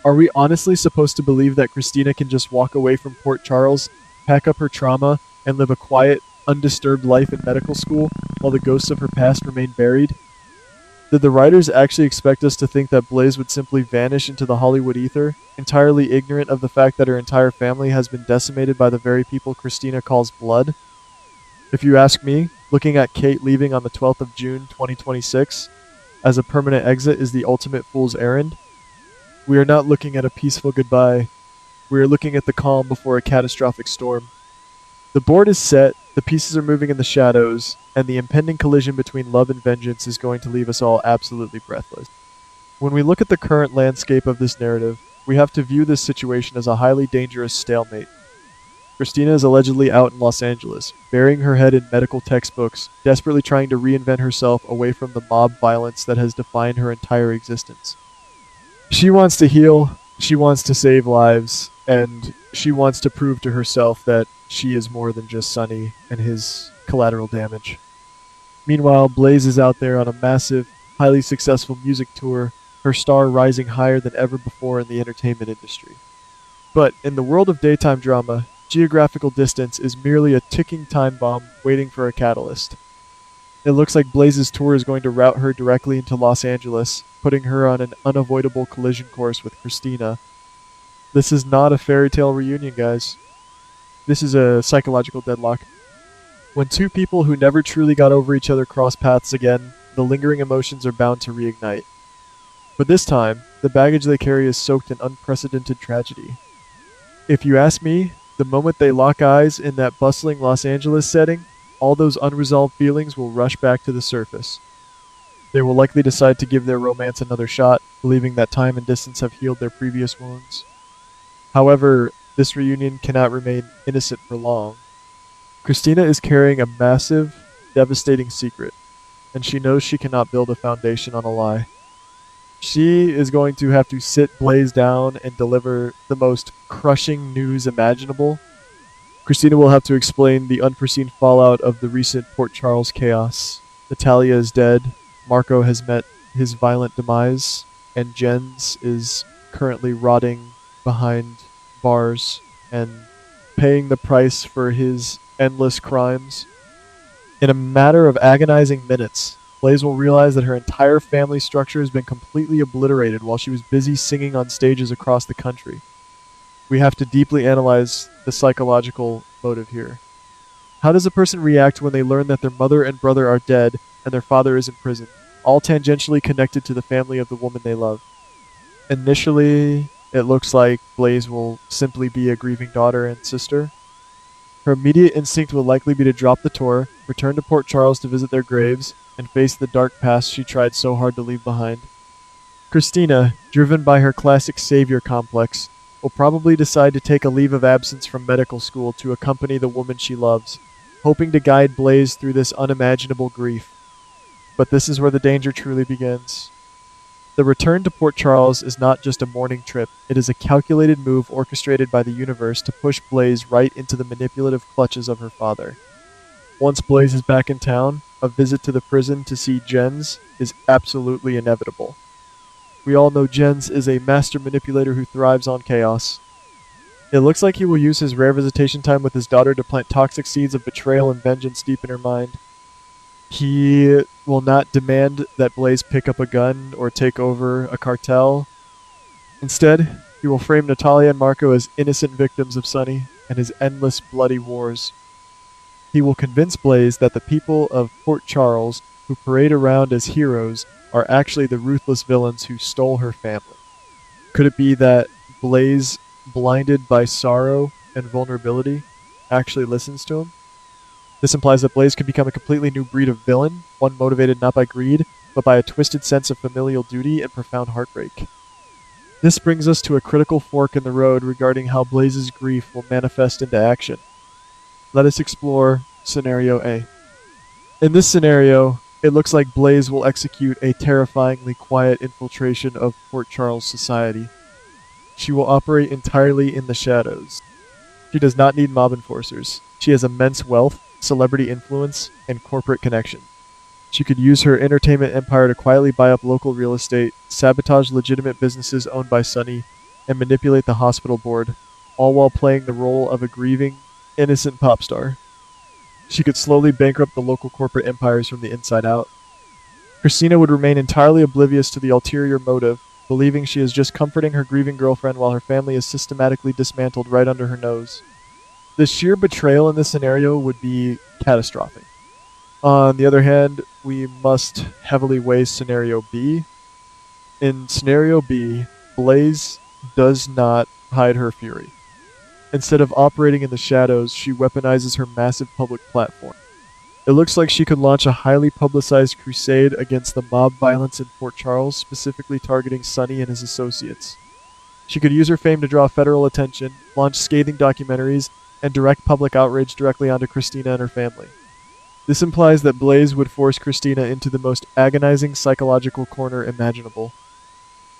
Are we honestly supposed to believe that Kristina can just walk away from Port Charles, pack up her trauma, and live a quiet, undisturbed life in medical school while the ghosts of her past remain buried? Did the writers actually expect us to think that Blaze would simply vanish into the Hollywood ether, entirely ignorant of the fact that her entire family has been decimated by the very people Kristina calls blood? If you ask me, looking at Kate leaving on the 12th of June 2026 as a permanent exit is the ultimate fool's errand. We are not looking at a peaceful goodbye. We are looking at the calm before a catastrophic storm. The board is set, the pieces are moving in the shadows, and the impending collision between love and vengeance is going to leave us all absolutely breathless. When we look at the current landscape of this narrative, we have to view this situation as a highly dangerous stalemate. Kristina is allegedly out in Los Angeles, burying her head in medical textbooks, desperately trying to reinvent herself away from the mob violence that has defined her entire existence. She wants to heal, she wants to save lives, and she wants to prove to herself that she is more than just Sonny and his collateral damage. Meanwhile, Blaze is out there on a massive, highly successful music tour, her star rising higher than ever before in the entertainment industry. But in the world of daytime drama, geographical distance is merely a ticking time bomb waiting for a catalyst. It looks like Blaze's tour is going to route her directly into Los Angeles, putting her on an unavoidable collision course with Kristina. This is not a fairy tale reunion, guys. This is a psychological deadlock. When two people who never truly got over each other cross paths again, the lingering emotions are bound to reignite. But this time, the baggage they carry is soaked in unprecedented tragedy. If you ask me, the moment they lock eyes in that bustling Los Angeles setting, all those unresolved feelings will rush back to the surface. They will likely decide to give their romance another shot, believing that time and distance have healed their previous wounds. However, this reunion cannot remain innocent for long. Kristina is carrying a massive, devastating secret, and she knows she cannot build a foundation on a lie. She is going to have to sit Blaze down and deliver the most crushing news imaginable. Kristina will have to explain the unforeseen fallout of the recent Port Charles chaos. Natalia is dead, Marco has met his violent demise, and Jens is currently rotting behind bars and paying the price for his endless crimes. In a matter of agonizing minutes, Blaze will realize that her entire family structure has been completely obliterated while she was busy singing on stages across the country. We have to deeply analyze the psychological motive here. How does a person react when they learn that their mother and brother are dead and their father is in prison, all tangentially connected to the family of the woman they love? Initially, it looks like Blaze will simply be a grieving daughter and sister. Her immediate instinct will likely be to drop the tour, return to Port Charles to visit their graves, and face the dark past she tried so hard to leave behind. Kristina, driven by her classic savior complex, will probably decide to take a leave of absence from medical school to accompany the woman she loves, hoping to guide Blaze through this unimaginable grief. But this is where the danger truly begins. The return to Port Charles is not just a mourning trip, it is a calculated move orchestrated by the universe to push Blaze right into the manipulative clutches of her father. Once Blaze is back in town, a visit to the prison to see Jens is absolutely inevitable. We all know Jens is a master manipulator who thrives on chaos. It looks like he will use his rare visitation time with his daughter to plant toxic seeds of betrayal and vengeance deep in her mind. He will not demand that Blaze pick up a gun or take over a cartel. Instead, he will frame Natalia and Marco as innocent victims of Sonny and his endless bloody wars. He will convince Blaze that the people of Port Charles, who parade around as heroes, are actually the ruthless villains who stole her family. Could it be that Blaze, blinded by sorrow and vulnerability, actually listens to him? This implies that Blaze could become a completely new breed of villain, one motivated not by greed, but by a twisted sense of familial duty and profound heartbreak. This brings us to a critical fork in the road regarding how Blaze's grief will manifest into action. Let us explore Scenario A. In this scenario, it looks like Blaze will execute a terrifyingly quiet infiltration of Port Charles society. She will operate entirely in the shadows. She does not need mob enforcers. She has immense wealth, celebrity influence, and corporate connection. She could use her entertainment empire to quietly buy up local real estate, sabotage legitimate businesses owned by Sonny, and manipulate the hospital board, all while playing the role of a grieving, innocent pop star. She could slowly bankrupt the local corporate empires from the inside out. Kristina would remain entirely oblivious to the ulterior motive, believing she is just comforting her grieving girlfriend while her family is systematically dismantled right under her nose. The sheer betrayal in this scenario would be catastrophic. On the other hand, we must heavily weigh scenario B. In scenario B, Blaze does not hide her fury. Instead of operating in the shadows, she weaponizes her massive public platform. It looks like she could launch a highly publicized crusade against the mob violence in Port Charles, specifically targeting Sonny and his associates. She could use her fame to draw federal attention, launch scathing documentaries, and direct public outrage directly onto Kristina and her family. This implies that Blaze would force Kristina into the most agonizing psychological corner imaginable.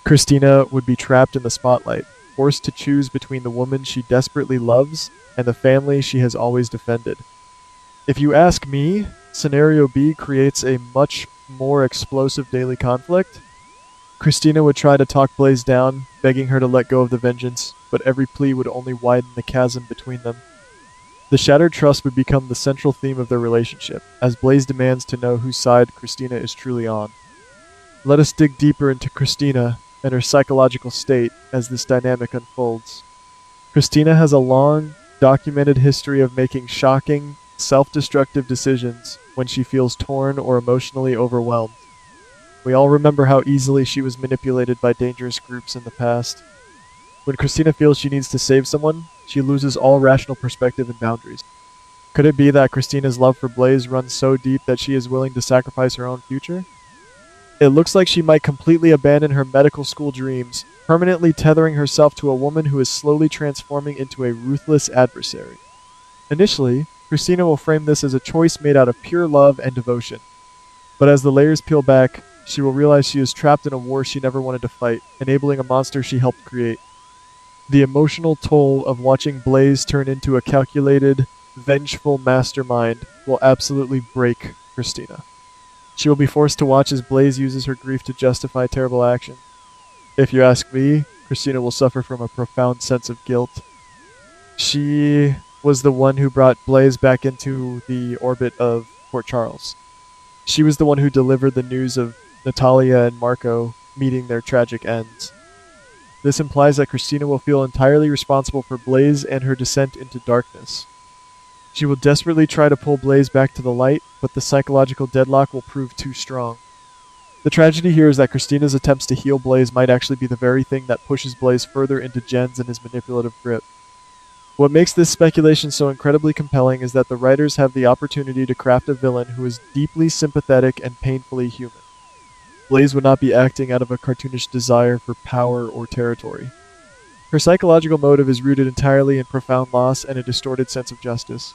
Kristina would be trapped in the spotlight, forced to choose between the woman she desperately loves and the family she has always defended. If you ask me, Scenario B creates a much more explosive daily conflict. Kristina would try to talk Blaze down, begging her to let go of the vengeance, but every plea would only widen the chasm between them. The shattered trust would become the central theme of their relationship, as Blaze demands to know whose side Kristina is truly on. Let us dig deeper into Kristina and her psychological state as this dynamic unfolds. Kristina has a long, documented history of making shocking, self-destructive decisions when she feels torn or emotionally overwhelmed. We all remember how easily she was manipulated by dangerous groups in the past. When Kristina feels she needs to save someone, she loses all rational perspective and boundaries. Could it be that Kristina's love for Blaze runs so deep that she is willing to sacrifice her own future? It looks like she might completely abandon her medical school dreams, permanently tethering herself to a woman who is slowly transforming into a ruthless adversary. Initially, Kristina will frame this as a choice made out of pure love and devotion. But as the layers peel back, she will realize she is trapped in a war she never wanted to fight, enabling a monster she helped create. The emotional toll of watching Blaze turn into a calculated, vengeful mastermind will absolutely break Kristina. She will be forced to watch as Blaze uses her grief to justify terrible action. If you ask me, Kristina will suffer from a profound sense of guilt. She was the one who brought Blaze back into the orbit of Port Charles. She was the one who delivered the news of Natalia and Marco meeting their tragic ends. This implies that Kristina will feel entirely responsible for Blaze and her descent into darkness. She will desperately try to pull Blaze back to the light, but the psychological deadlock will prove too strong. The tragedy here is that Kristina's attempts to heal Blaze might actually be the very thing that pushes Blaze further into Jens and his manipulative grip. What makes this speculation so incredibly compelling is that the writers have the opportunity to craft a villain who is deeply sympathetic and painfully human. Blaze would not be acting out of a cartoonish desire for power or territory. Her psychological motive is rooted entirely in profound loss and a distorted sense of justice.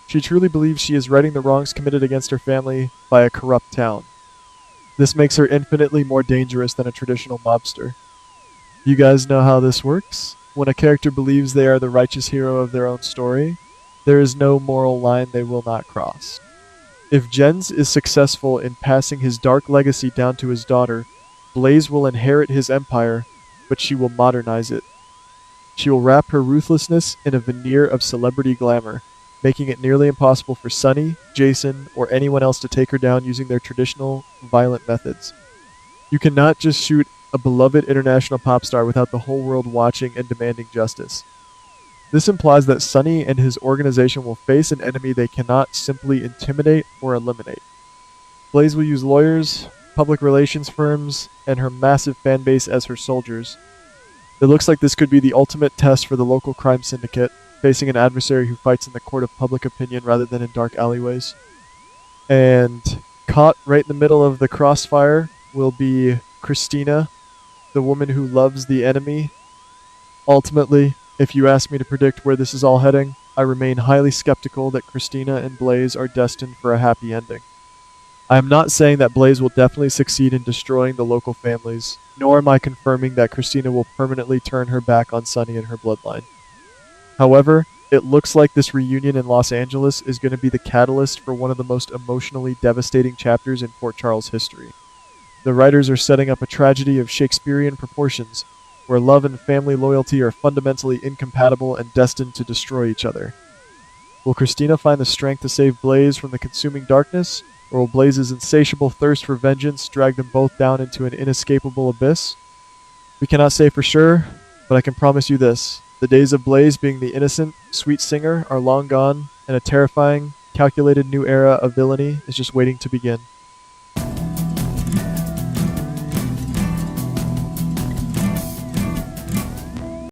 She truly believes she is righting the wrongs committed against her family by a corrupt town. This makes her infinitely more dangerous than a traditional mobster. You guys know how this works? When a character believes they are the righteous hero of their own story, there is no moral line they will not cross. If Jens is successful in passing his dark legacy down to his daughter, Blaze will inherit his empire, but she will modernize it. She will wrap her ruthlessness in a veneer of celebrity glamour, making it nearly impossible for Sonny, Jason, or anyone else to take her down using their traditional, violent methods. You cannot just shoot a beloved international pop star without the whole world watching and demanding justice. This implies that Sonny and his organization will face an enemy they cannot simply intimidate or eliminate. Blaze will use lawyers, public relations firms, and her massive fan base as her soldiers. It looks like this could be the ultimate test for the local crime syndicate, facing an adversary who fights in the court of public opinion rather than in dark alleyways. And caught right in the middle of the crossfire will be Kristina, the woman who loves the enemy. Ultimately, if you ask me to predict where this is all heading, I remain highly skeptical that Kristina and Blaze are destined for a happy ending. I am not saying that Blaze will definitely succeed in destroying the local families, nor am I confirming that Kristina will permanently turn her back on Sonny and her bloodline. However, it looks like this reunion in Los Angeles is going to be the catalyst for one of the most emotionally devastating chapters in Port Charles history. The writers are setting up a tragedy of Shakespearean proportions, where love and family loyalty are fundamentally incompatible and destined to destroy each other. Will Kristina find the strength to save Blaze from the consuming darkness, or will Blaze's insatiable thirst for vengeance drag them both down into an inescapable abyss? We cannot say for sure, but I can promise you this. The days of Blaze being the innocent, sweet singer are long gone, and a terrifying, calculated new era of villainy is just waiting to begin.